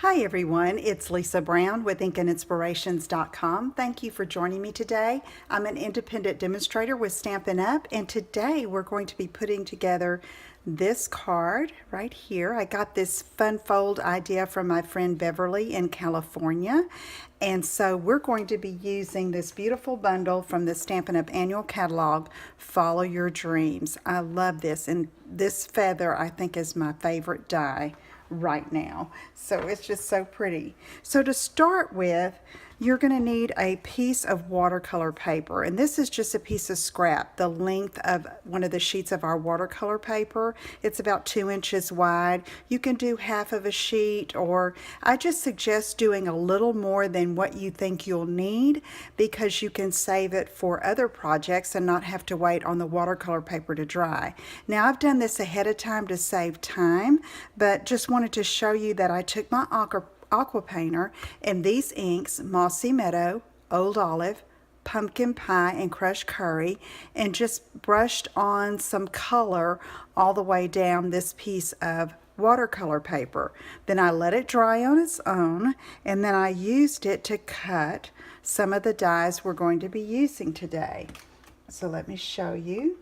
Hi everyone, it's Lisa Brown with InkandInspirations.com. Thank you for joining me today. I'm an independent demonstrator with Stampin' Up, and today we're going to be putting together this card right here. I got this fun fold idea from my friend Beverly in California, and so we're going to be using this beautiful bundle from the Stampin' Up annual catalog, Follow Your Dreams. I love this, and this feather I think is my favorite die right now. So it's just so pretty. So to start with, you're going to need a piece of watercolor paper, and this is just a piece of scrap, the length of one of the sheets of our watercolor paper. It's about 2 inches wide. You can do half of a sheet, or I just suggest doing a little more than what you think you'll need, because you can save it for other projects and not have to wait on the watercolor paper to dry. Now I've done this ahead of time to save time, but just wanted to show you that I took my aqua painter and these inks, Mossy Meadow, Old Olive, Pumpkin Pie, and Crushed Curry, and just brushed on some color all the way down this piece of watercolor paper. Then I let it dry on its own, and then I used it to cut some of the dies we're going to be using today. So let me show you.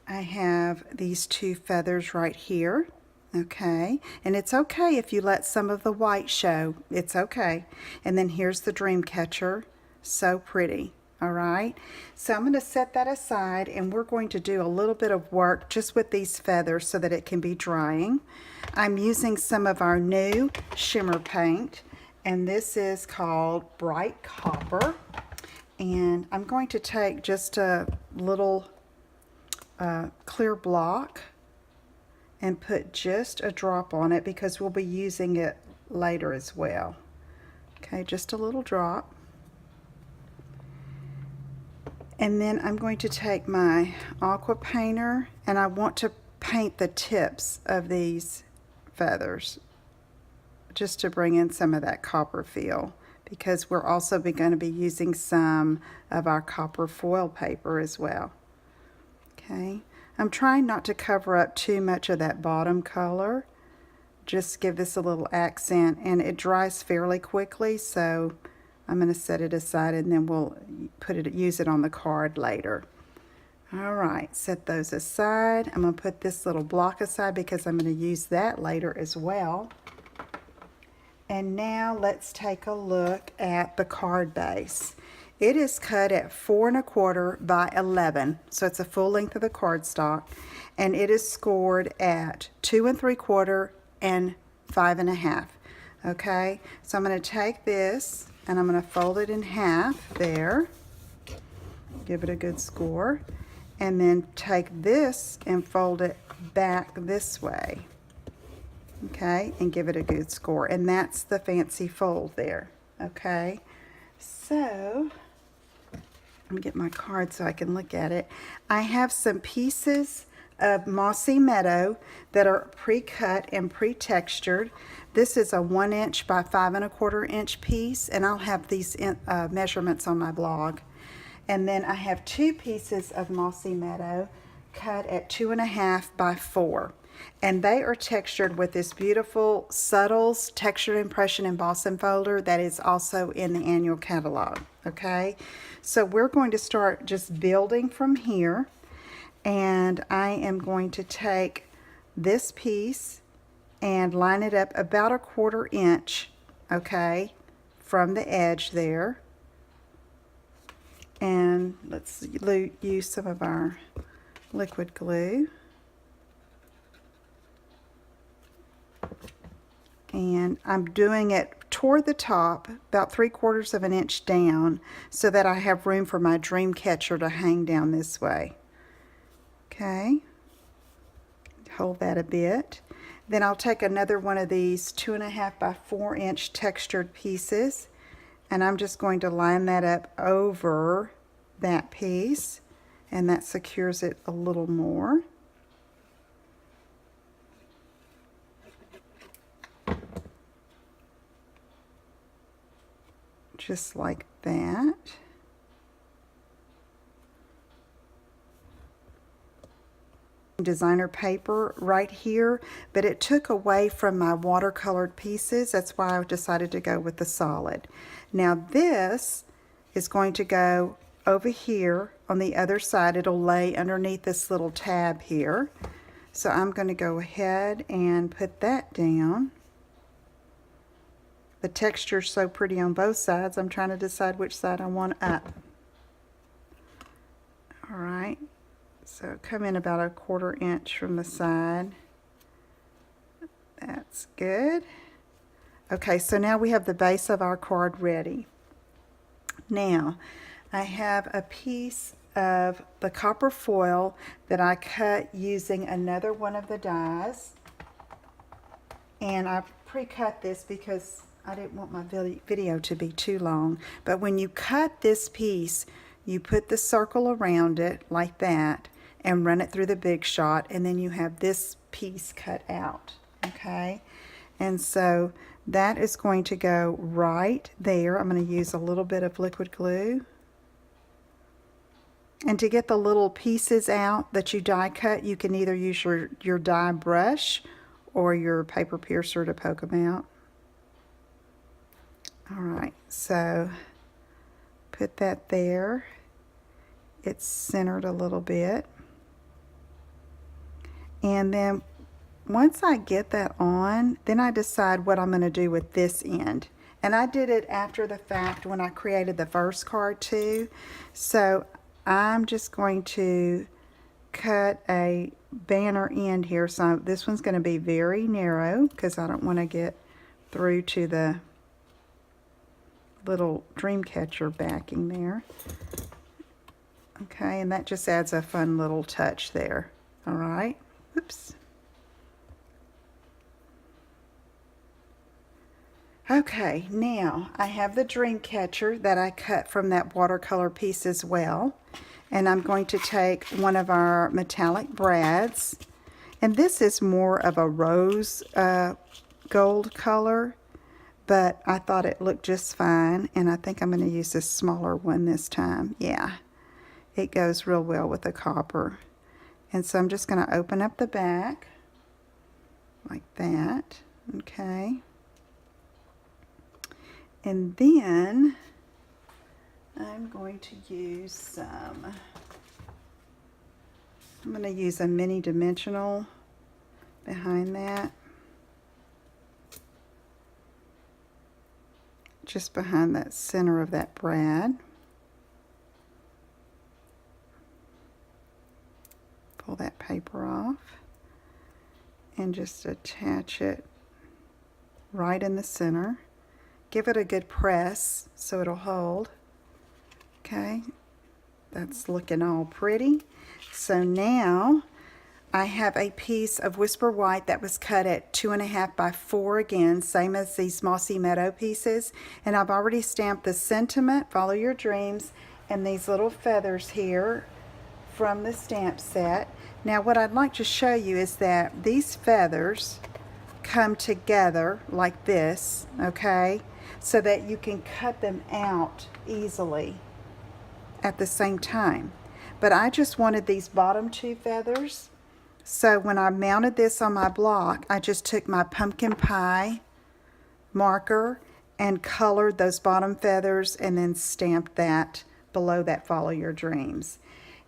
I have these two feathers right here. Okay, and it's okay if you let some of the white show. It's okay. And then here's the dream catcher. So pretty. All right, so I'm going to set that aside, and we're going to do a little bit of work just with these feathers so that it can be drying. I'm using some of our new shimmer paint, and this is called Bright Copper. And I'm going to take just a little clear block and put just a drop on it, because we'll be using it later as well. Okay, just a little drop. And then I'm going to take my aqua painter, and I want to paint the tips of these feathers just to bring in some of that copper feel, because we're also going to be using some of our copper foil paper as well. Okay, I'm trying not to cover up too much of that bottom color. Just give this a little accent, and it dries fairly quickly, so I'm going to set it aside, and then we'll use it on the card later. All right, set those aside. I'm going to put this little block aside because I'm going to use that later as well. And now let's take a look at the card base. It is cut at 4 1/4 by 11, so it's a full length of the cardstock, and it is scored at 2 3/4 and 5 1/2. Okay, so I'm going to take this and I'm going to fold it in half there, give it a good score, and then take this and fold it back this way. Okay, and give it a good score, and that's the fancy fold there. Okay, so let me get my card so I can look at it. I have some pieces of Mossy Meadow that are pre-cut and pre-textured. This is a 1 inch by 5 1/4 inch piece, and I'll have these measurements on my blog. And then I have 2 pieces of Mossy Meadow cut at 2 1/2 by 4. And they are textured with this beautiful Subtles Textured Impression Embossing folder that is also in the annual catalog. Okay, so we're going to start just building from here, and I am going to take this piece and line it up about a 1/4 inch, okay, from the edge there. And let's use some of our liquid glue. And I'm doing it toward the top, about 3/4 of an inch down, so that I have room for my dream catcher to hang down this way. Okay, hold that a bit. Then I'll take another one of these 2 1/2 by 4 inch textured pieces, and I'm just going to line that up over that piece, and that secures it a little more. Just like that. designer paper right here, but it took away from my watercolored pieces. That's why I decided to go with the solid. Now this is going to go over here on the other side. It'll lay underneath this little tab here. So I'm going to go ahead and put that down. The texture's so pretty on both sides. I'm trying to decide which side I want up. All right, so come in about 1/4 inch from the side. That's good. Okay, so now we have the base of our card ready. Now, I have a piece of the copper foil that I cut using another one of the dies. And I pre-cut this because I didn't want my video to be too long. But when you cut this piece, you put the circle around it like that and run it through the Big Shot, and then you have this piece cut out, okay? And so that is going to go right there. I'm going to use a little bit of liquid glue. And to get the little pieces out that you die cut, you can either use your die brush or your paper piercer to poke them out. All right, so put that there. It's centered a little bit. And then once I get that on, then I decide what I'm going to do with this end. And I did it after the fact when I created the first card too. So I'm just going to cut a banner end here. So this one's going to be very narrow because I don't want to get through to the little dream catcher backing there. Okay, and that just adds a fun little touch there. All right. Oops. Okay, now I have the dream catcher that I cut from that watercolor piece as well. And I'm going to take one of our metallic brads. And this is more of a rose gold color, but I thought it looked just fine. And I think I'm going to use this smaller one this time. Yeah, it goes real well with the copper. And so I'm just going to open up the back like that. Okay. And then I'm going to use I'm going to use a mini dimensional behind that. Just behind that center of that brad. Pull that paper off and just attach it right in the center. Give it a good press so it'll hold. Okay, that's looking all pretty. So now I have a piece of Whisper White that was cut at 2.5 by 4 again, same as these Mossy Meadow pieces. And I've already stamped the sentiment, Follow Your Dreams, and these little feathers here from the stamp set. Now what I'd like to show you is that these feathers come together like this, okay, so that you can cut them out easily at the same time. But I just wanted these bottom 2 feathers, so when I mounted this on my block, I just took my pumpkin pie marker and colored those bottom feathers and then stamped that below that Follow Your Dreams.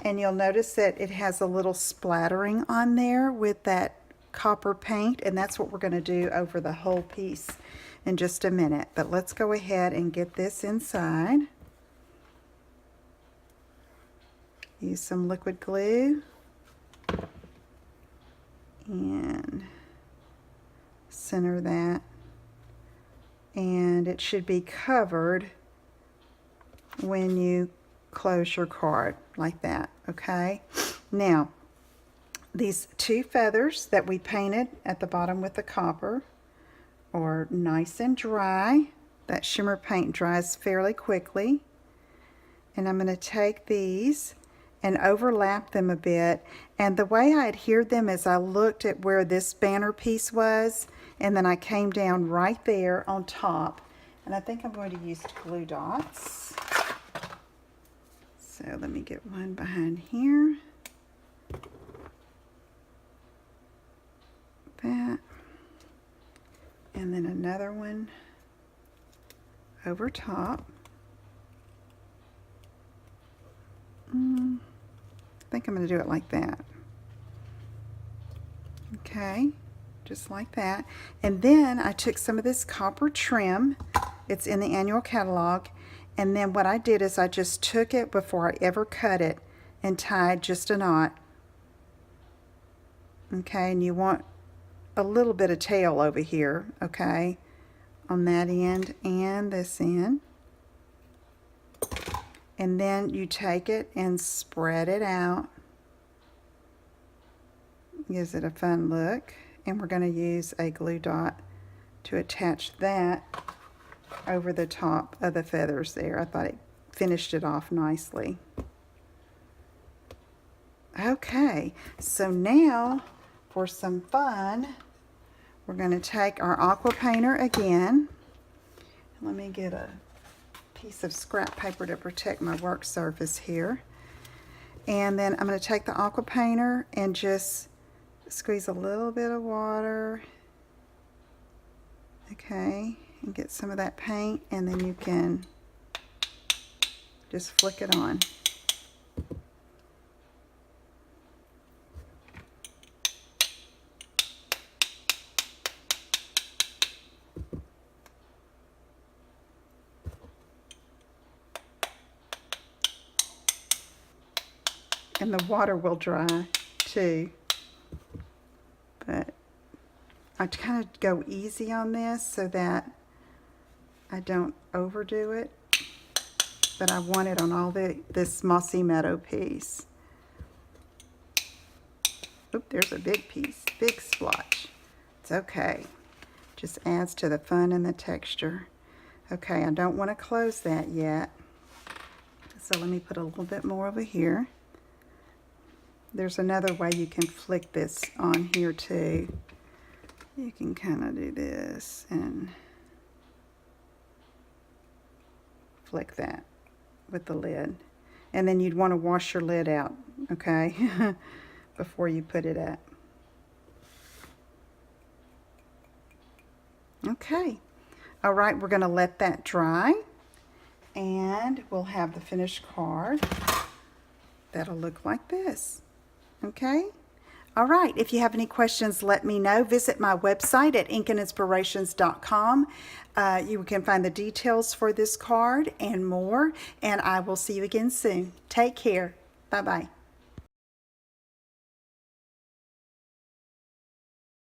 And you'll notice that it has a little splattering on there with that copper paint, and that's what we're going to do over the whole piece in just a minute. But let's go ahead and get this inside. Use some liquid glue and center that, and it should be covered when you close your card like that. Okay, now these 2 feathers that we painted at the bottom with the copper are nice and dry. That shimmer paint dries fairly quickly, and I'm going to take these and overlap them a bit. And the way I adhered them is I looked at where this banner piece was, and then I came down right there on top. And I think I'm going to use glue dots. So let me get one behind here. another one over top. I think I'm going to do it like that. Okay, just like that. And then I took some of this copper trim. It's in the annual catalog. And then what I did is I just took it before I ever cut it and tied just a knot. Okay, and you want a little bit of tail over here, okay, on that end and this end. And then you take it and spread it out. Gives it a fun look. And we're going to use a glue dot to attach that over the top of the feathers there. I thought it finished it off nicely. Okay, so now for some fun, we're going to take our aqua painter again. Let me get a piece of scrap paper to protect my work surface here. And then I'm going to take the aqua painter and just squeeze a little bit of water. Okay, and get some of that paint, and then you can just flick it on. And the water will dry too. But I kind of go easy on this so that I don't overdo it. But I want it on all this mossy meadow piece. Oop, there's a big piece, big splotch. It's okay. Just adds to the fun and the texture. Okay, I don't want to close that yet. So let me put a little bit more over here. There's another way you can flick this on here too. You can kind of do this and flick that with the lid. And then you'd want to wash your lid out, okay, before you put it up. Okay. All right, we're going to let that dry. And we'll have the finished card. That'll look like this. Okay? All right, if you have any questions, let me know. Visit my website at inkandinspirations.com. You can find the details for this card and more, and I will see you again soon. Take care. Bye-bye.